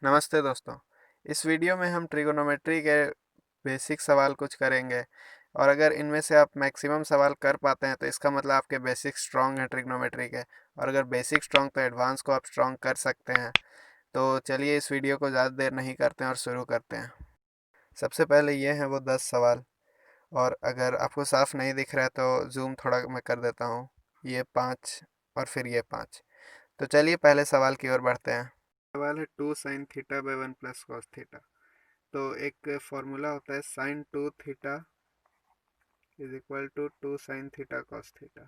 नमस्ते दोस्तों। इस वीडियो में हम ट्रिगोनोमेट्री के बेसिक सवाल कुछ करेंगे और अगर इनमें से आप मैक्सिमम सवाल कर पाते हैं तो इसका मतलब आपके बेसिक स्ट्रॉन्ग हैं ट्रिग्नोमेट्री के, और अगर बेसिक स्ट्रॉन्ग तो एडवांस को आप स्ट्रॉन्ग कर सकते हैं। तो चलिए इस वीडियो को ज़्यादा देर नहीं करते हैं और शुरू करते हैं। सबसे पहले ये हैं वो 10 सवाल, और अगर आपको साफ नहीं दिख रहा है तो जूम थोड़ा मैं कर देता हूँ। ये 5 और फिर ये 5। तो चलिए पहले सवाल की ओर बढ़ते हैं। सवाल है 2 sin थीटा/1 + cos थीटा। तो एक फॉर्मूला होता है sin 2 theta = 2 sin theta cos theta.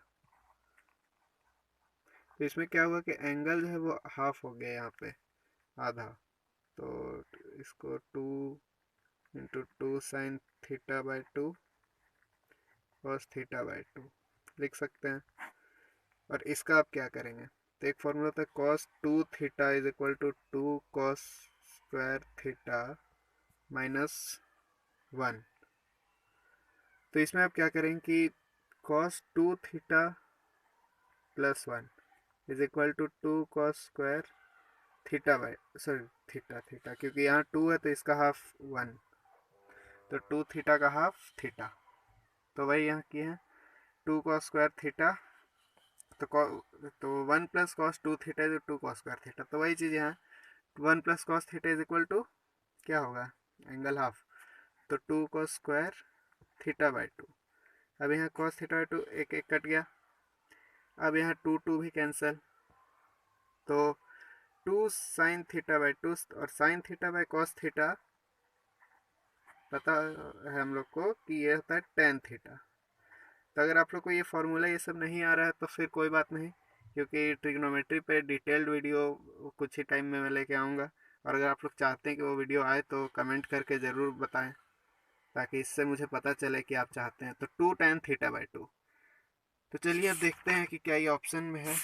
तो इसमें क्या हुआ कि एंगल जो है वो हाफ हो गया, यहाँ पे आधा। तो इसको 2 × 2 sin थीटा/2 cos थीटा/2 लिख सकते हैं। और इसका आप क्या करेंगे, तो एक फॉर्मूला होता है cos 2 थीटा = 2 cos² थीटा - 1। तो इसमें आप क्या करेंगे कि cos 2 थीटा + 1 = 2 cos² थीटा/थीटा, क्योंकि यहाँ 2 है तो इसका हाफ 1, तो 2 थीटा का हाफ थीटा। तो वही यहाँ की है 2 cos² थीटा। तो 1 + cos 2 थीटा = 2 cos²थीटा। तो वही चीज़ यहाँ 1 + cos थीटा = क्या होगा, एंगल हाफ। तो 2 cos²थीटा/2। अब यहाँ cos थीटा/2 एक एक कट गया। अब यहाँ 2 भी कैंसिल। तो 2 sin थीटा/2 और sin थीटा/cos थीटा पता है हम लोग को कि ये होता है tan थीटा। तो अगर आप लोग को ये फार्मूला ये सब नहीं आ रहा है तो फिर कोई बात नहीं, क्योंकि ट्रिग्नोमेट्री पे डिटेल्ड वीडियो कुछ ही टाइम में मैं लेके आऊँगा। और अगर आप लोग चाहते हैं कि वो वीडियो आए तो कमेंट करके ज़रूर बताएं, ताकि इससे मुझे पता चले कि आप चाहते हैं। तो 2 tan थीटा/2। तो चलिए अब देखते हैं कि क्या ये ऑप्शन में है।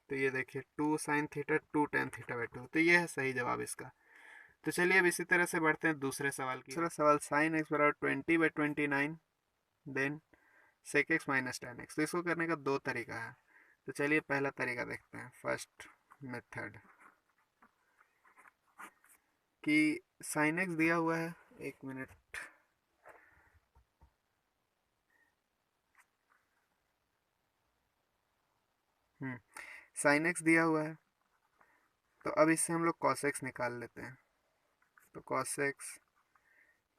तो ये देखिए 2 sin थीटा 2 tan थीटा/2, तो ये है सही जवाब इसका। तो चलिए अब इसी तरह से बढ़ते हैं दूसरे सवाल की। दूसरा सवाल sin x = 20/29 then sec x - tan x। तो इसको करने का दो तरीका है। तो चलिए पहला तरीका देखते हैं, फर्स्ट मेथड, कि sin x दिया हुआ है, एक मिनट। sin x दिया हुआ है, तो अब इससे हम लोग cos x निकाल लेते हैं। तो cos x,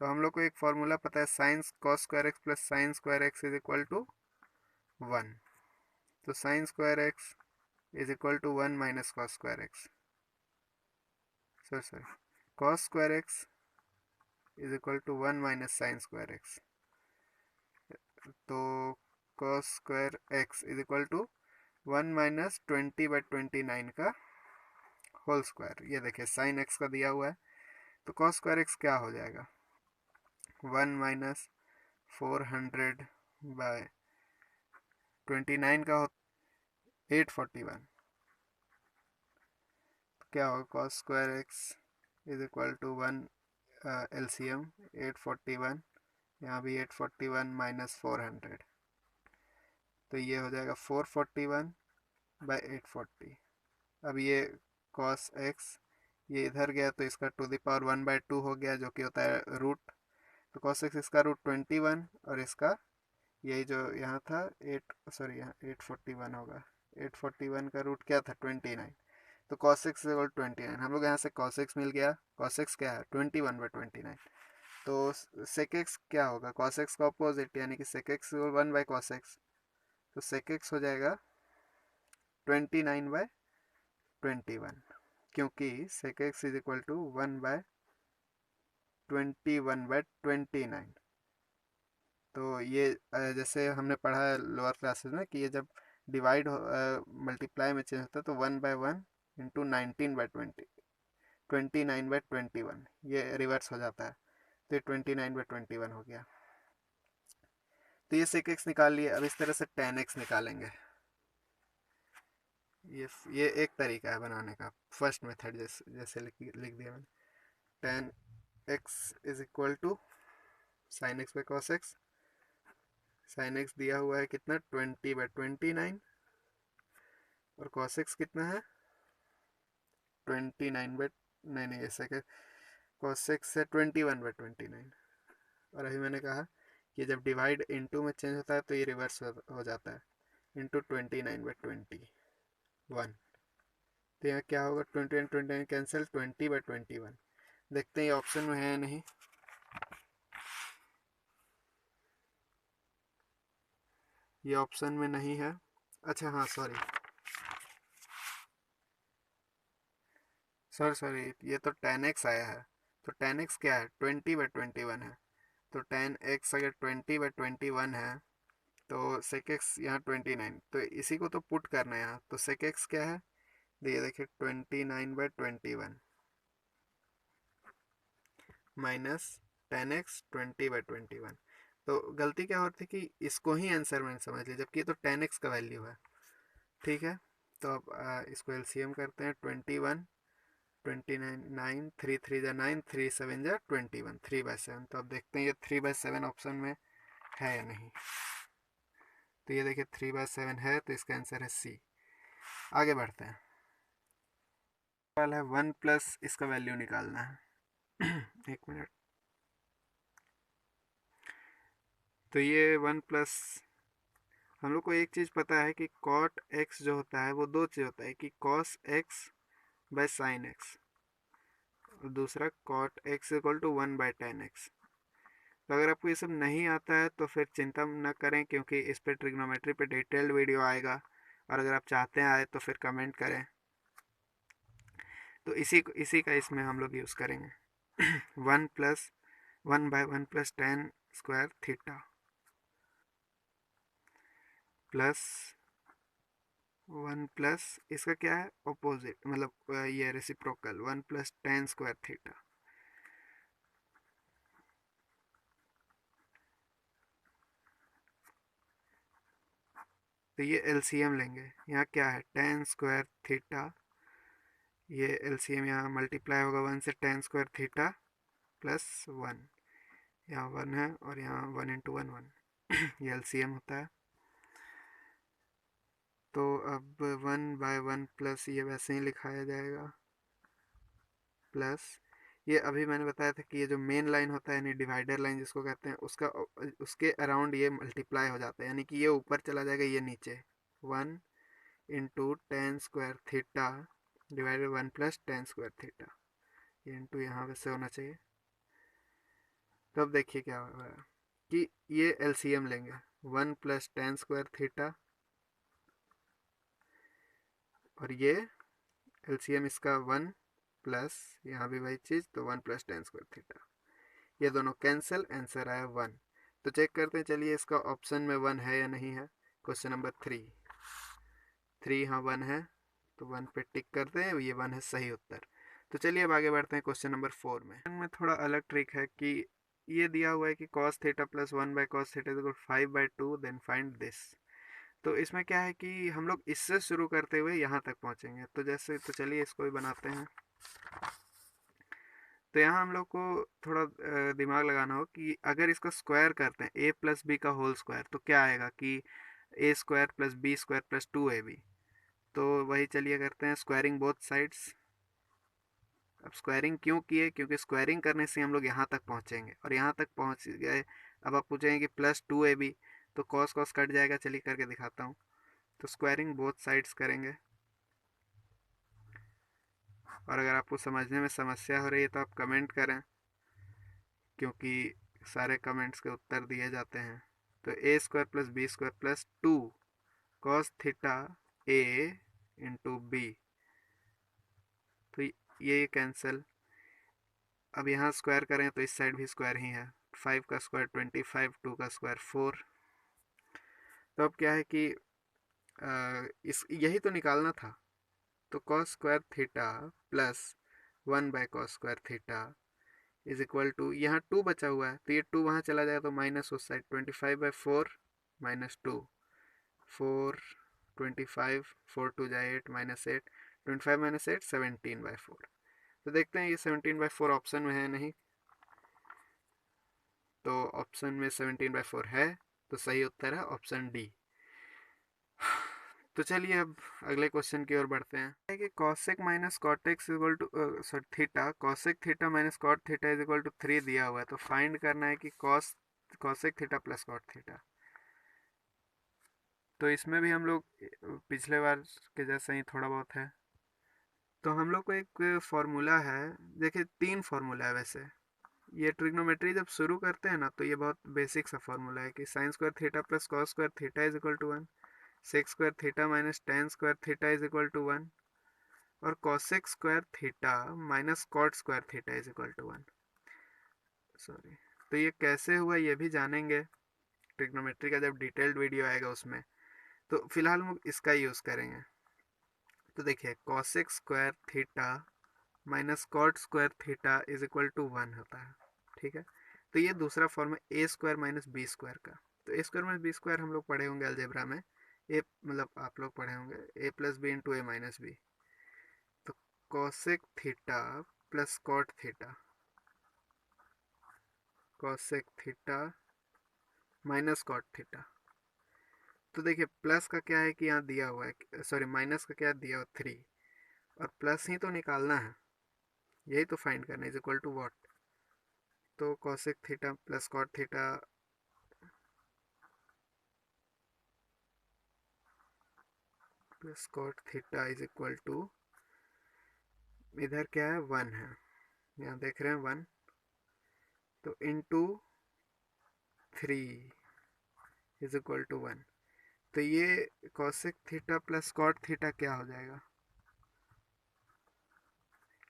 तो हम लोग को एक फॉर्मूला पता है sin cos² x + sin² x = 1। तो sin² x = 1 - cos²x, sorry cos²x = 1 - sin²x। तो cos²x = 1 - 20/29 का होल स्क्वायर। ये देखिए sin x का दिया हुआ है, तो cos²x क्या हो जाएगा, 1 - 400/29 का 841। तो क्या होगा, cos²x = 1, LCM 841, यहाँ भी 841 - 400, तो ये हो जाएगा 441/840। अब ये cos x ये इधर गया तो इसका टू द पावर 1/2 हो गया, जो कि होता है रूट। तो cos x इसका √21, और इसका यही जो यहाँ था यहाँ 841 होगा। 841 का रूट क्या था, 29। तो cos x = 29, हम लोग यहाँ से cos x मिल गया। cos x क्या है, 21/29। तो sec x क्या होगा, cos x का अपोजिट, यानी कि sec x = 1/cos x। तो sec x हो जाएगा 29/21, क्योंकि sec x = 1/21/29। तो ये जैसे हमने पढ़ा है लोअर क्लासेस में कि ये जब डिवाइड मल्टीप्लाई में चेंज होता है तो 1/1 × 19/20, 29/21, ये रिवर्स हो जाता है। तो ये 29/21 हो गया। तो ये sec x निकाल लिए। अब इस तरह से tan x निकालेंगे। ये एक तरीका है बनाने का, फर्स्ट मेथड जैसे लिख दिया मैंने। tan x = sin x / cos x। sin x दिया हुआ है कितना, 20/29, और cos x कितना है, 29/21। नहीं नहीं, ऐसे के cos x है 21/29। और अभी मैंने कहा कि जब डिवाइड इनटू में चेंज होता है तो ये रिवर्स हो जाता है, इंटू 29/21। तो यहाँ क्या होगा, 20/29 कैंसिल, 20/21। देखते हैं ये ऑप्शन में है या नहीं। ये ऑप्शन में नहीं है। अच्छा हाँ, सॉरी सॉरी, ये तो 10x आया है। तो 10x क्या है, 20/21 है। तो 10x अगर 20/21 है तो sec x यहाँ 29, तो इसी को तो पुट करना है यहाँ। तो sec x क्या है, ये देखिए 29/21 माइनस 10x 20/21। तो गलती क्या होती है कि इसको ही आंसर मैंने समझ लिया, जबकि ये तो 10x का वैल्यू है। ठीक है, तो अब इसको एलसीएम करते हैं। 21 29, 9 3 3 जा 9, 3 7 जा 21, 3/7। तो अब देखते हैं ये 3/7 ऑप्शन में है या नहीं। तो ये देखिए 3/7 है, तो इसका आंसर है सी। आगे बढ़ते हैं। सवाल है 1 प्लस इसका वैल्यू निकालना है। एक मिनट। तो ये 1 प्लस, हम लोग को एक चीज़ पता है कि कॉट एक्स जो होता है वो दो चीज़ होता है, कि cos x by sine x, और दूसरा cot x equal to 1/tan x। तो अगर आपको ये सब नहीं आता है तो फिर चिंता न करें, क्योंकि इस पे ट्रिग्नोमेट्री पे डिटेल्ड वीडियो आएगा, और अगर आप चाहते हैं आए तो फिर कमेंट करें। तो इसी का इसमें हम लोग यूज़ करेंगे। 1+1/1 + tan² प्लस 1 प्लस इसका क्या है, अपोजिट, मतलब ये रेसिप्रोकल, 1 + tan²θ। तो ये एलसीएम लेंगे। यहाँ क्या है, tan²θ, ये एलसीएम यहाँ मल्टीप्लाई होगा 1 से tan²θ +1। यहाँ 1 है और यहाँ 1 × 1 1। ये एलसीएम होता है। तो अब 1/1 प्लस ये वैसे ही लिखाया जाएगा, प्लस ये अभी मैंने बताया था कि ये जो मेन लाइन होता है, यानी डिवाइडर लाइन जिसको कहते हैं, उसके अराउंड ये मल्टीप्लाई हो जाता है, यानी कि ये ऊपर चला जाएगा, ये नीचे। 1 × tan²θ डिवाइडेड 1 + tan²θ, ये इंटू यहाँ वैसे होना चाहिए। तो अब देखिए क्या हो रहा है कि ये एलसीएम लेंगे, 1 + tan²θ, और ये एलसीएम इसका 1 प्लस यहाँ भी वही चीज़, तो 1 + tan²θ। ये दोनों कैंसिल, आंसर आया 1। तो चेक करते हैं, चलिए इसका ऑप्शन में 1 है या नहीं है। क्वेश्चन नंबर 3 हाँ 1 है, तो 1 पे टिक करते हैं, ये 1 है सही उत्तर। तो चलिए अब आगे बढ़ते हैं क्वेश्चन नंबर 4 में थोड़ा अलग ट्रिक है कि ये दिया हुआ है कि cos θ + 1/cos θ = 5/2, then find this. तो इसमें क्या है कि हम लोग इससे शुरू करते हुए यहाँ तक पहुँचेंगे। तो जैसे, तो चलिए इसको भी बनाते हैं। तो यहाँ हम लोग को थोड़ा दिमाग लगाना हो कि अगर इसका स्क्वायर करते हैं a + b का होल स्क्वायर, तो क्या आएगा कि a² + b² + 2ab। तो वही चलिए करते हैं, स्क्वायरिंग बोथ साइड्स। अब स्क्वायरिंग क्यों किए, क्योंकि स्क्वायरिंग करने से हम लोग यहाँ तक पहुँचेंगे, और यहाँ तक पहुँच गए। अब आप पूछेंगे कि +2ab, तो कॉस कॉस कट जाएगा, चलिए करके दिखाता हूँ। तो स्क्वायरिंग बोथ साइड्स करेंगे, और अगर आपको समझने में समस्या हो रही है तो आप कमेंट करें, क्योंकि सारे कमेंट्स के उत्तर दिए जाते हैं। तो a² + b² + 2 cos θ a × b, तो ये कैंसिल। अब यहाँ स्क्वायर करें तो इस साइड भी स्क्वायर ही है, 5 का स्क्वायर 25, 2 का स्क्वायर 4। तो अब क्या है कि इस यही तो निकालना था। तो cos² θ + 1/cos² θ is equal to, यहाँ 2 बचा हुआ है, तो ये 2 वहाँ चला जाएगा, तो माइनस उस साइड, 25/4 -2, 4 25, 4 2 जा 8 -8, 25 - 8 17/4। तो देखते हैं ये 17/4 ऑप्शन में है नहीं। तो ऑप्शन में 17/4 है, तो सही उत्तर है ऑप्शन डी। तो चलिए अब अगले क्वेश्चन की ओर बढ़ते हैं कि cosec minus cot x equal to sorry theta, cosec theta minus cot theta is equal to 3 दिया हुआ है, तो फाइंड करना है कि cosec theta plus cot theta. तो इसमें भी हम लोग पिछले बार के जैसा ही थोड़ा बहुत है। तो हम लोग को एक फॉर्मूला है, देखिए 3 फॉर्मूला है वैसे। ये ट्रिग्नोमेट्री जब शुरू करते हैं ना तो ये बहुत बेसिक सा फॉर्मूला है कि sine square theta plus cos square theta is equal to 1, sec square theta minus tan square theta is equal to 1, और cosec square theta minus cot square theta is equal to 1। Sorry, तो ये कैसे हुआ ये भी जानेंगे trigonometry का जब डिटेल्ड वीडियो आएगा उसमें। तो फिलहाल हम इसका यूज़ करेंगे। तो देखिए cosec square theta minus cot square theta is equal to 1 होता है, ठीक है। तो ये दूसरा फॉर्म है ए स्क्वायर माइनस बी स्क्वायर का। तो A square minus B square हम लोग पढ़े होंगे अलजेब्रा में, ए मतलब आप लोग पढ़े होंगे A plus B into A minus B. तो cosec theta plus cot theta, cosec theta minus cot theta. तो देखिए प्लस का क्या है कि यहाँ दिया हुआ है, सॉरी माइनस का क्या दिया हुआ 3, और प्लस ही तो निकालना है, यही तो फाइंड करना है, इज इक्वल टू वॉट। तो cosec theta plus cot theta plus cot theta is equal to, इधर क्या है 1 है, यहाँ देख रहे हैं 1, तो इंटू 3 इज इक्वल टू 1। तो ये cosec theta plus cot theta क्या हो जाएगा,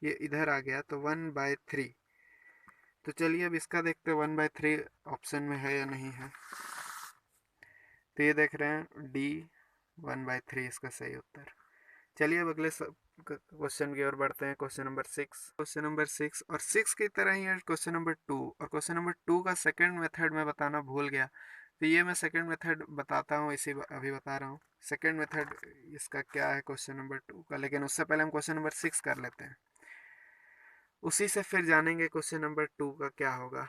ये इधर आ गया तो 1/3। तो चलिए अब इसका देखते हैं 1/3 ऑप्शन में है या नहीं है। तो ये देख रहे हैं डी 1/3 इसका सही उत्तर। चलिए अब अगले क्वेश्चन की ओर बढ़ते हैं। क्वेश्चन नंबर 6 और 6 की तरह ही है क्वेश्चन नंबर 2, और क्वेश्चन नंबर 2 का सेकंड मेथड मैं बताना भूल गया, तो ये मैं सेकंड मेथड बताता हूँ, इसी अभी बता रहा हूँ सेकंड मेथड इसका क्या है क्वेश्चन नंबर 2 का। लेकिन उससे पहले हम क्वेश्चन नंबर 6 कर लेते हैं, उसी से फिर जानेंगे क्वेश्चन नंबर 2 का क्या होगा।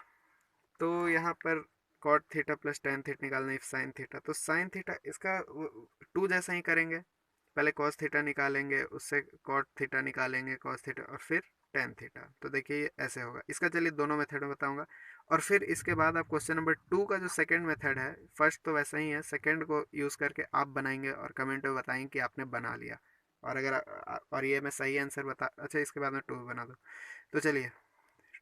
तो यहाँ पर cot theta plus tan theta निकालना, इफ साइन थीटा, तो साइन थीटा इसका 2 जैसा ही करेंगे, पहले कॉस थीटा निकालेंगे, उससे कॉट थीटा निकालेंगे, कॉस थीटा, और फिर टेन थीटा। तो देखिए ये ऐसे होगा, इसका चलिए दोनों मेथड में बताऊंगा। और फिर इसके बाद आप क्वेश्चन नंबर 2 का जो सेकंड मेथड है, फर्स्ट तो वैसा ही है, सेकंड को यूज़ करके आप बनाएंगे और कमेंट में बताएंगे कि आपने बना लिया। और अगर और ये मैं सही आंसर बता, अच्छा इसके बाद में 2 बना दो। तो चलिए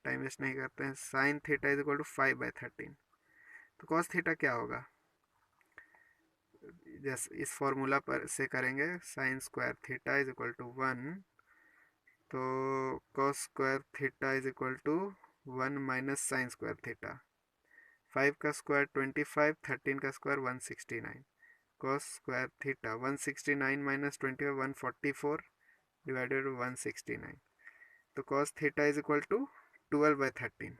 टाइम वेस्ट नहीं करते हैं, sine theta is equal to 5/13। तो कॉस थीटा क्या होगा, जैसे इस फॉर्मूला पर से करेंगे, sine square theta is equal to 1, तो cos square theta is equal to 1 minus sine square theta. 5 का स्क्वायर 25, 13 का square 169, cos square theta 169 minus 25 144 divided 169। तो cos theta is equal to 12/13।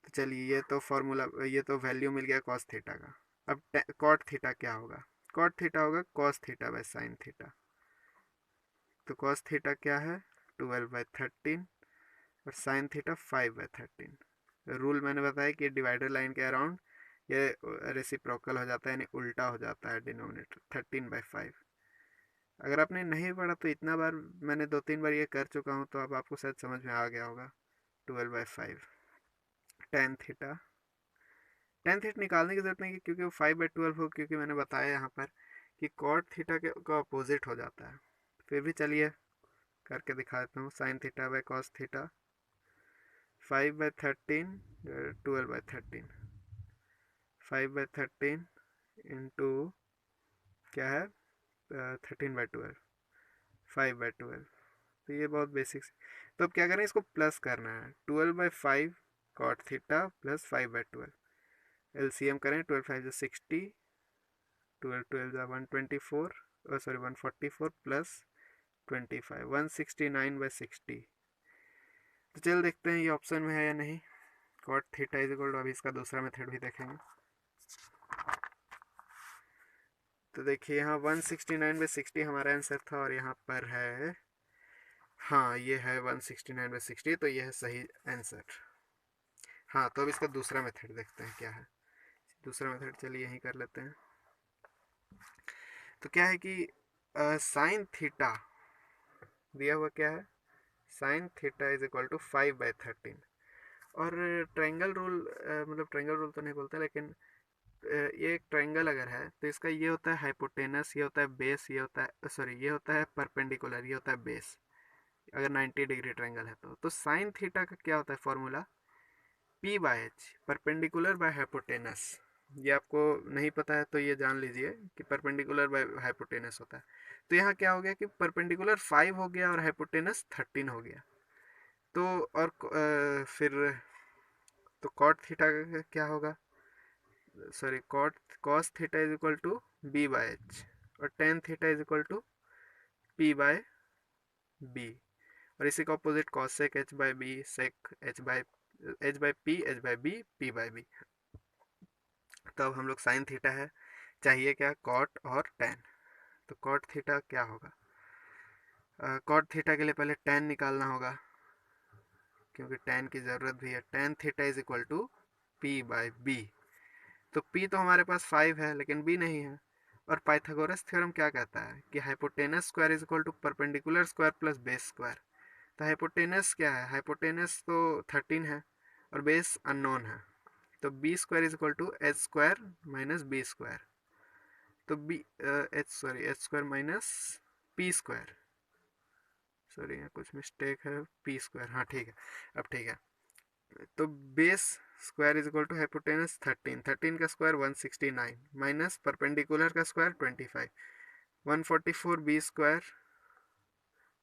तो चलिए ये तो फॉर्मूला, ये तो वैल्यू मिल गया कॉस थीटा का। अब कॉट थीटा क्या होगा, कॉट थीटा होगा cos theta by sine theta. तो कॉस थीटा क्या है 12/13, और साइन थीटा 5/13। रूल मैंने बताया कि डिवाइडर लाइन के अराउंड ये रेसिप्रोकल हो जाता है, यानी उल्टा हो जाता है डिनोमिनेटर 13/5। अगर आपने नहीं पढ़ा तो इतना बार मैंने 2-3 बार ये कर चुका हूँ, तो अब आपको शायद समझ में आ गया होगा। 12/5 टेन थीटा, टेन थीटा निकालने की जरूरत नहीं है क्योंकि वो 5/12 हो, क्योंकि मैंने बताया यहाँ पर कि कॉट थीटा के का अपोजिट हो जाता है। फिर भी चलिए करके दिखा देता हूँ, sign theta by cos theta 5/13 12/13, 5/13 into क्या है 13/12, 5/12। तो ये बहुत बेसिक। तो अब क्या करें, इसको प्लस करना है, 12/5 कॉट थीटा प्लस 5/12। एलसीएम करें, 12×5 = 60, 12×12 = 124, सॉरी 144 प्लस 25 169/60। तो चल देखते हैं ये ऑप्शन में है या नहीं। Cot theta is equal to, अभी इसका दूसरा मेथड भी देखेंगे। तो देखिए यहाँ 169/60 हमारा आंसर था, और यहाँ पर है, हाँ ये है 169/60, तो ये है सही आंसर। हाँ तो अब इसका दूसरा मेथड देखते हैं क्या है। दूसरा मेथड चलिए यहीं कर लेते हैं। तो क्या है कि साइन थीटा दिया हुआ क्या है, sine theta is equal to 5/13। और ट्रायंगल रूल, मतलब ट्रायंगल रूल तो नहीं बोलते, लेकिन ये एक ट्रायंगल अगर है तो इसका ये होता है हाइपोटेनस, ये होता है बेस, ये होता है सॉरी ये होता है परपेंडिकुलर, ये होता है बेस, अगर 90 डिग्री ट्रायंगल है तो साइन थीटा का क्या होता है formula, P by H, perpendicular by hypotenuse. ये आपको नहीं पता है तो ये जान लीजिए कि परपेंडिकुलर बाय हाइपोटेनस होता है। तो यहाँ क्या हो गया कि परपेंडिकुलर 5 हो गया और हाइपोटेनस 13 हो गया। तो और फिर तो कॉट थीटा का क्या होगा, sorry cot cos theta is equal to B by H, और tan theta is equal to P by B, और इसी का opposite cosec H by B, sec H by P, H by B, P by B. तो अब हम लोग sine theta है, चाहिए क्या, कॉट और टेन। तो कॉट थीटा क्या होगा, कॉट थीटा के लिए पहले टेन निकालना होगा क्योंकि टेन की ज़रूरत भी है। Tan theta is equal to P by B. तो पी तो हमारे पास 5 है लेकिन बी नहीं है। और पाइथागोरस थ्योरम क्या कहता है कि hypotenuse square is equal to perpendicular square plus base square. तो हाइपोटेनस क्या है, हाइपोटेनस तो 13 है और बेस अननोन है। तो B square is equal to H square minus B square. तो B H square minus P square, sorry यहाँ कुछ मिस्टेक है, पी स्क्वायर, हाँ ठीक है, अब ठीक है। तो base square is equal to hypotenuse 13, 13 का स्क्वायर 169 माइनस परपेंडिकुलर का स्क्वायर 25, 144 बी स्क्वायर।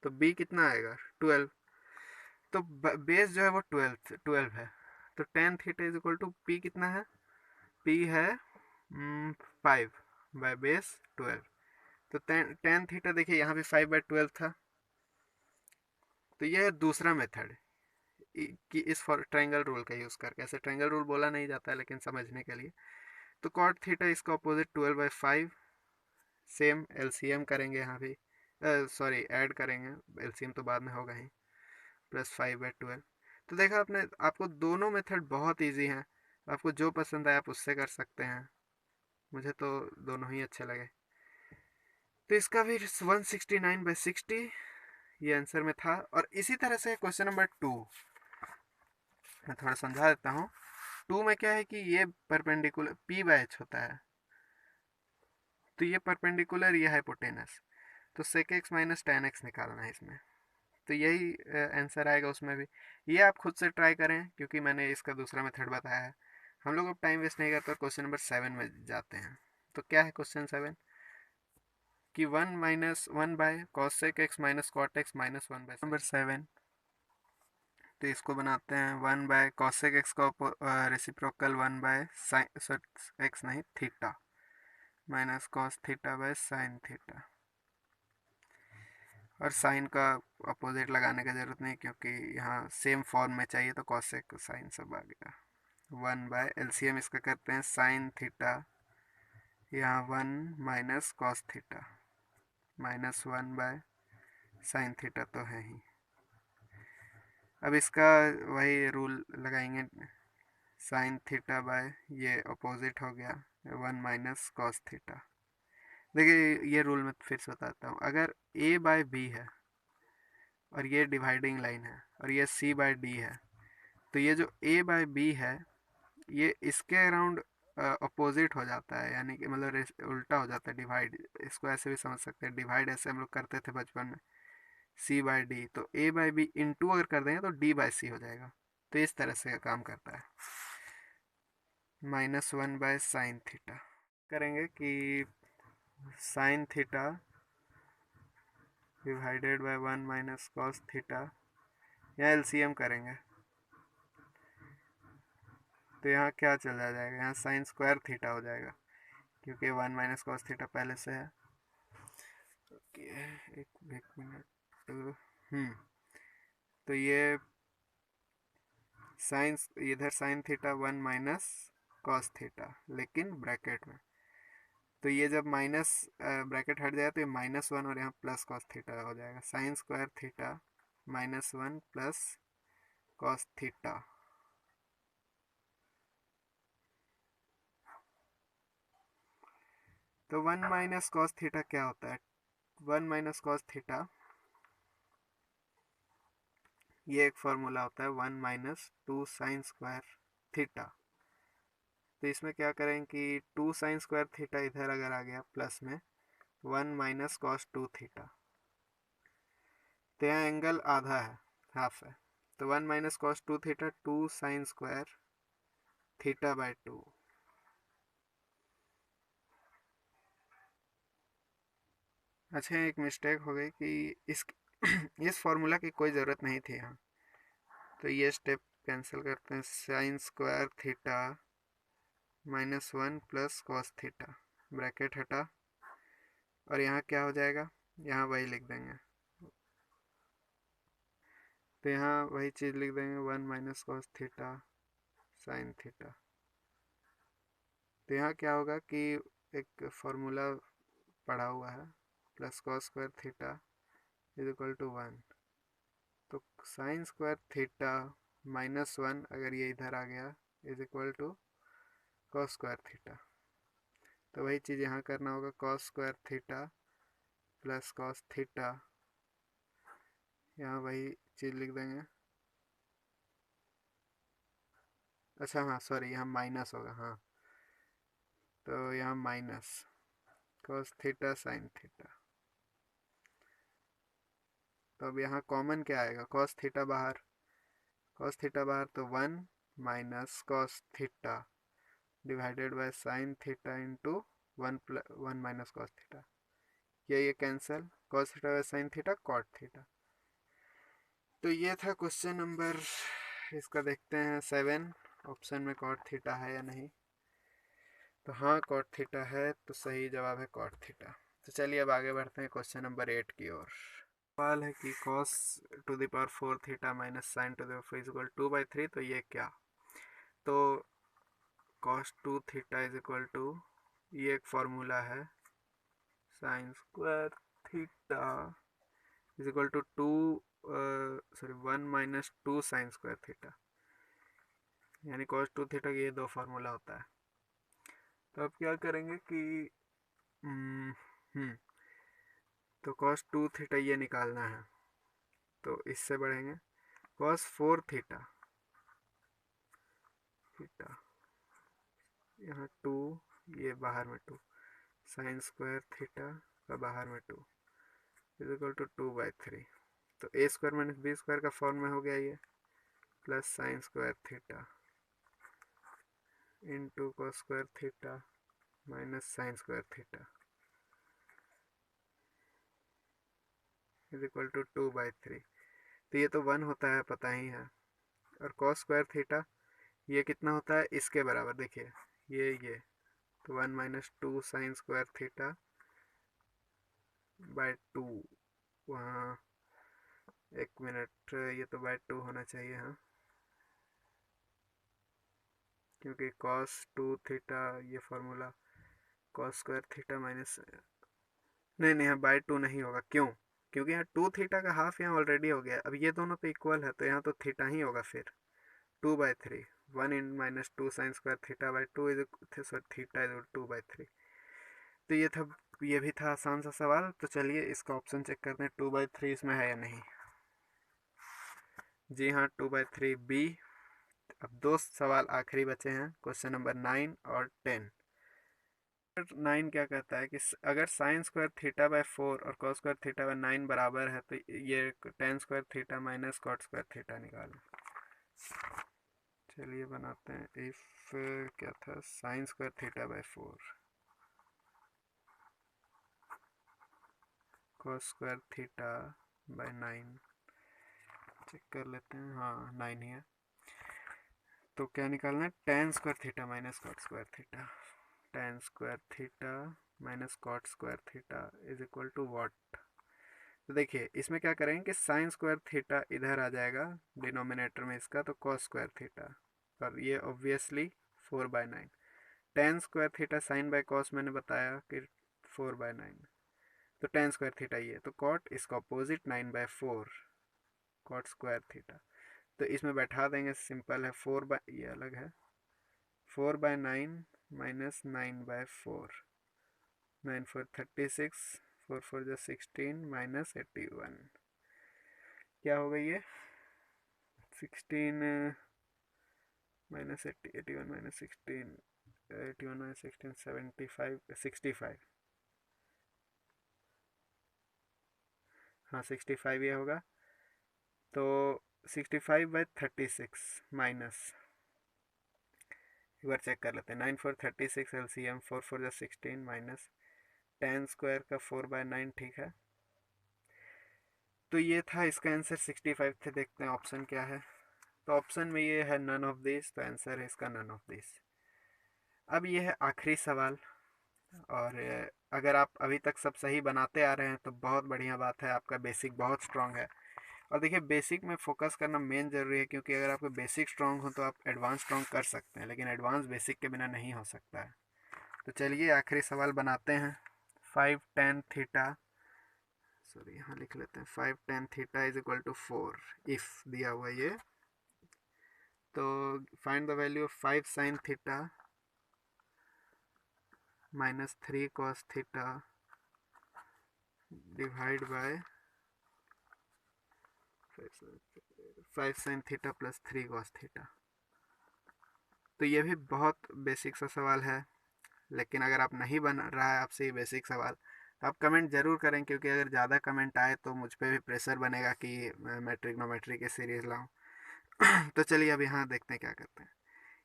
तो बी कितना आएगा 12। तो बेस जो है वो 12 है। तो tan theta is equal to P कितना है, पी है 5/12। तो टेन थीटा देखिए यहाँ भी 5/12 था। तो यह है दूसरा मेथड कि इस ट्रायंगल रूल का यूज़ करके, ऐसे ट्रायंगल रूल बोला नहीं जाता है लेकिन समझने के लिए। तो कॉट थीटा इसका अपोजिट 12/5, सेम एलसीएम करेंगे यहाँ भी, सॉरी ऐड करेंगे, एलसीएम तो बाद में होगा ही, प्लस 5/12। तो देखा आपने, आपको दोनों मेथड बहुत इजी हैं, आपको जो पसंद आए आप उससे कर सकते हैं। मुझे तो दोनों ही अच्छे लगे। तो इसका भी 169/60 ये आंसर में था। और इसी तरह से क्वेश्चन नंबर 2 मैं थोड़ा समझा देता हूँ। 2 में क्या है कि ये परपेंडिकुलर पी बाय एच होता है, तो ये परपेंडिकुलर, ये हाइपोटेनस। तो sec x minus tan x निकालना है इसमें। तो यही आंसर आएगा उसमें भी। ये आप खुद से ट्राई करें क्योंकि मैंने इसका दूसरा मेथड बताया है। हम लोग अब टाइम वेस्ट नहीं करते और क्वेश्चन नंबर 7 में जाते हैं। तो क्या है क्वेश्चन 7 कि 1 - 1/cos x minus cot x minus 1/, number 7। तो इसको बनाते हैं 1/cos एक्स का रेसिप्रोकल 1/sin एक्स नहीं theta minus cos theta by sine theta. और साइन का अपोजिट लगाने का ज़रूरत नहीं क्योंकि यहाँ सेम फॉर्म में चाहिए, तो कॉसेक साइन सब आ गया। 1/LCM इसका करते हैं साइन थीटा, यहाँ 1 माइनस कॉस थीटा माइनस 1/साइन थीटा तो है ही। अब इसका वही रूल लगाएंगे, साइन थीटा बाय ये अपोजिट हो गया 1 माइनस कॉस थीटा। देखिए ये रूल मैं फिर से बताता हूँ, अगर a बाय बी है और ये डिवाइडिंग लाइन है और ये c बाय डी है, तो ये जो a बाय बी है ये इसके अराउंड अपोजिट हो जाता है, यानी कि मतलब उल्टा हो जाता है डिवाइड। इसको ऐसे भी समझ सकते हैं, डिवाइड ऐसे हम लोग करते थे बचपन में, c बाय डी, तो a बाय बी इंटू अगर कर देंगे तो d बाय सी हो जाएगा। तो इस तरह से काम करता है। -1/साइन थीटा करेंगे कि sine theta divided bye 1 minus cos theta, यहाँ एलसीएम करेंगे तो यहाँ क्या चला जाएगा, यहाँ साइन स्क्वायर थीटा हो जाएगा क्योंकि 1 माइनस कॉस थीटा पहले से है। ओके एक मिनट, तो ये साइन, इधर sine theta 1 minus cos theta लेकिन ब्रैकेट में, तो ये जब माइनस ब्रैकेट हट जाए तो ये -1 और यहाँ प्लस कॉस थीटा हो जाएगा, sign square theta -1 plus cos theta. तो 1 माइनस कॉस थीटा क्या होता है? 1 माइनस कॉस थीटा, ये एक फॉर्मूला होता है 1 माइनस 2 साइन स्क्वायर थीटा। तो इसमें क्या करें कि 2 साइन स्क्वायर थीटा इधर अगर आ गया प्लस में 1 माइनस कॉस 2 थीटा, तो यहाँ एंगल आधा है, हाफ है, तो 1 minus cos 2 theta 2 sine square theta bye 2। अच्छा, एक मिस्टेक हो गई कि इस इस फॉर्मूला की कोई ज़रूरत नहीं थी यहाँ, तो ये स्टेप कैंसिल करते हैं। Sign square theta minus 1 plus cos theta, bracket हटा, और यहाँ क्या हो जाएगा, यहाँ वही लिख देंगे, तो यहाँ वही चीज़ लिख देंगे 1 minus cos theta sine theta. तो यहाँ क्या होगा कि एक फॉर्मूला पढ़ा हुआ है, plus cos square theta is equal to 1, तो साइन स्क्वायर थीटा माइनस 1 अगर ये इधर आ गया is equal to cos square theta. तो वही चीज़ यहाँ करना होगा, cos square theta plus cos theta, यहाँ वही चीज़ लिख देंगे। अच्छा हाँ सॉरी, यहाँ माइनस होगा, हाँ, तो यहाँ minus cos theta sine theta. तो अब यहाँ कॉमन क्या आएगा, कॉस थीटा बाहर, कॉस थीटा बाहर, तो 1 minus cos theta divided by sine theta into 1 minus cos theta, ये cancel, cos theta by sine theta cot theta. तो ये था क्वेश्चन नंबर, इसका देखते हैं 7, ऑप्शन में कॉट थीटा है या नहीं। तो हाँ कॉट थीटा है, तो सही जवाब है कॉट थीटा। तो चलिए अब आगे बढ़ते हैं क्वेश्चन नंबर 8 की ओर। सवाल है कि cos to the power 4 theta minus sine to the power is equal 2/3, तो ये क्या, तो cos 2 theta is equal to, ये एक फॉर्मूला है, sine square theta is equal to 2 sorry 1 minus 2 sine square theta, यानी कॉस 2 थीटा ये दो फार्मूला होता है। तो अब क्या करेंगे कि तो कॉस 2 थीटा ये निकालना है, तो इससे बढ़ेंगे कॉस 4 थीटा, थीटा यहाँ 2, ये बाहर में 2, साइन स्क्वायर थीटा का बाहर में 2 इज इक्वल टू 2/3, तो A square minus B square का फॉर्म में हो गया ये, plus sine square theta into cos square theta minus sine square theta is equal to 2/3। तो ये तो 1 होता है, पता ही है, और कॉस स्क्वायर थीटा ये कितना होता है, इसके बराबर, देखिए ये तो 1 minus 2 sine square theta bye 2, वहाँ एक मिनट, ये तो बाय 2 होना चाहिए, हाँ, क्योंकि कॉस 2 थीटा ये formula cos square theta minus, नहीं हाँ बाय 2 नहीं होगा, क्यों, क्योंकि यहाँ 2 थीटा का हाफ यहाँ ऑलरेडी हो गया, अब ये दोनों तो इक्वल है, तो यहाँ तो थीटा ही होगा फिर, 2/3, 1 in minus 2 sine square theta by 2 is theta is 2/3। तो ये था, ये भी था आसान सा सवाल। तो चलिए इसका ऑप्शन चेक करते हैं, 2/3 इसमें है या नहीं। जी हाँ 2/3 बी। अब दो सवाल आखिरी बचे हैं, क्वेश्चन नंबर 9 और 10। 9 क्या कहता है कि अगर साइन स्क्वायर थीटा बाय 4 और कॉस स्क्वायर थीटा बाय 9 बराबर है, तो ये tan square theta minus cot square theta निकालो। चलिए बनाते हैं, इफ क्या था, sine square theta by 4 cos square theta by 9, check कर लेते हैं, हाँ 9 ही है। तो क्या निकालना है, tan square theta minus cot square theta, tan square theta minus cot square theta is equal to what. तो देखिए इसमें क्या करेंगे कि साइन स्क्वायर थीटा इधर आ जाएगा डिनोमिनेटर में इसका, तो कॉस स्क्वायर थीटा, और ये obviously 4/9, ten square theta sine by cos मैंने बताया कि 4/9, तो टेन स्क्वायर थीटा ये, तो कॉट इसका अपोजिट 9/4 कॉट स्क्वायर थीटा, तो इसमें बैठा देंगे, सिंपल है, 4 ये अलग है, 4/9 माइनस 9/4 9 4 36, 4 4 जो 16 माइनस 81, क्या होगा ये 16 माइनस 81 माइनस 16, 81 माइनस 16 75 65, हाँ 65 ये होगा। तो 65/36 माइनस, एक बार चेक कर लेते हैं, 9 4 36 LCM 4 4 16 माइनस 10 स्क्वायर का 4/9, ठीक है। तो ये था इसका आंसर 65 थे। देखते हैं ऑप्शन क्या है। तो ऑप्शन में ये है नन ऑफ दिस, तो आंसर है इसका नन ऑफ दिस। अब ये है आखिरी सवाल, और अगर आप अभी तक सब सही बनाते आ रहे हैं तो बहुत बढ़िया बात है, आपका बेसिक बहुत स्ट्रांग है। और देखिए बेसिक में फोकस करना मेन ज़रूरी है, क्योंकि अगर आपके बेसिक स्ट्रांग हो तो आप एडवांस स्ट्रांग कर सकते हैं, लेकिन एडवांस बेसिक के बिना नहीं हो सकता है। तो चलिए आखिरी सवाल बनाते हैं। 5 tan थीटा, सॉरी यहाँ लिख लेते हैं, 5 tan theta is equal to 4 if दिया हुआ ये। तो find the value of 5 sin theta minus 3 cos theta divide by 5 sin theta plus 3 cos theta. तो ये भी बहुत बेसिक सा सवाल है, लेकिन अगर आप नहीं बन रहा है आपसे ये बेसिक सवाल तो आप कमेंट ज़रूर करें, क्योंकि अगर ज़्यादा कमेंट आए तो मुझ पर भी प्रेशर बनेगा कि मैं ट्रिग्नोमेट्री की सीरीज़ लाऊं। तो चलिए अब यहाँ देखते हैं क्या करते हैं।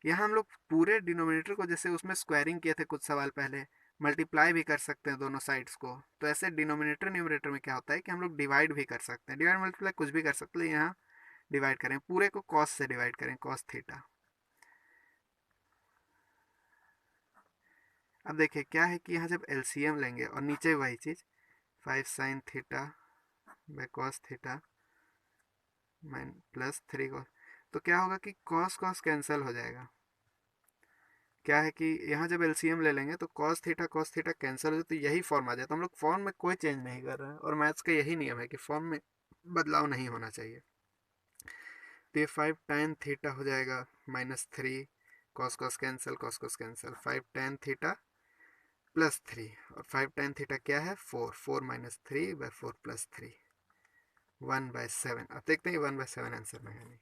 यहाँ हम लोग पूरे डिनोमिनेटर को, जैसे उसमें स्क्वायरिंग किए थे कुछ सवाल पहले, मल्टीप्लाई भी कर सकते हैं दोनों साइड्स को। तो ऐसे डिनोमिनेटर न्यूमरेटर में क्या होता है कि हम लोग डिवाइड भी कर सकते हैं, डिवाइड मल्टीप्लाई कुछ भी कर सकते हैं। यहाँ डिवाइड करें, पूरे को कॉस से डिवाइड करें, कॉस थीटा। अब देखिए क्या है कि यहाँ जब एलसीएम लेंगे और नीचे वही चीज़ 5 sin theta by cos theta mine plus 3 cos, तो क्या होगा कि कॉस कॉस कैंसिल हो जाएगा। क्या है कि यहाँ जब एलसीएम ले लेंगे तो कॉस थीटा कैंसिल हो जाए, तो यही फॉर्म आ जाए। तो हम लोग फॉर्म में कोई चेंज नहीं कर रहे हैं, और मैथ्स का यही नियम है कि फॉर्म में बदलाव नहीं होना चाहिए। तो ये 5 tan थीटा हो जाएगा minus 3 cos cos cancel, cos cos cancel, 5 tan theta plus 3, और 5 tan थीटा क्या है 4, 4 माइनस 3 बाय 4 प्लस 3, 1/7। अब देखते हैं 1/7 आंसर में है नहीं।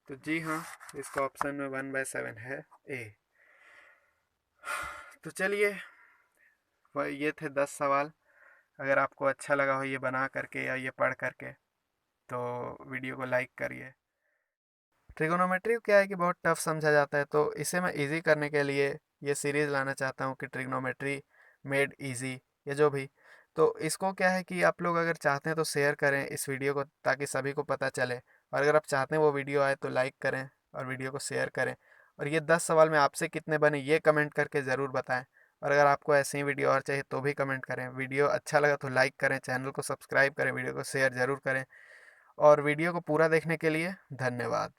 तो जी हाँ, इसका ऑप्शन में 1/7 है ए। तो चलिए ये थे 10 सवाल। अगर आपको अच्छा लगा हो ये बना करके या ये पढ़ करके, तो वीडियो को लाइक करिए। ट्रिगोनोमेट्री क्या है कि बहुत टफ समझा जाता है, तो इसे मैं इजी करने के लिए ये सीरीज़ लाना चाहता हूँ कि ट्रिगोनोमेट्री मेड इजी, या जो भी। तो इसको क्या है कि आप लोग अगर चाहते हैं तो शेयर करें इस वीडियो को, ताकि सभी को पता चले। और अगर आप चाहते हैं वो वीडियो आए तो लाइक करें और वीडियो को शेयर करें। और ये 10 सवाल में आपसे कितने बने ये कमेंट करके ज़रूर बताएं। और अगर आपको ऐसे ही वीडियो और चाहिए तो भी कमेंट करें। वीडियो अच्छा लगा तो लाइक करें, चैनल को सब्सक्राइब करें, वीडियो को शेयर ज़रूर करें। और वीडियो को पूरा देखने के लिए धन्यवाद।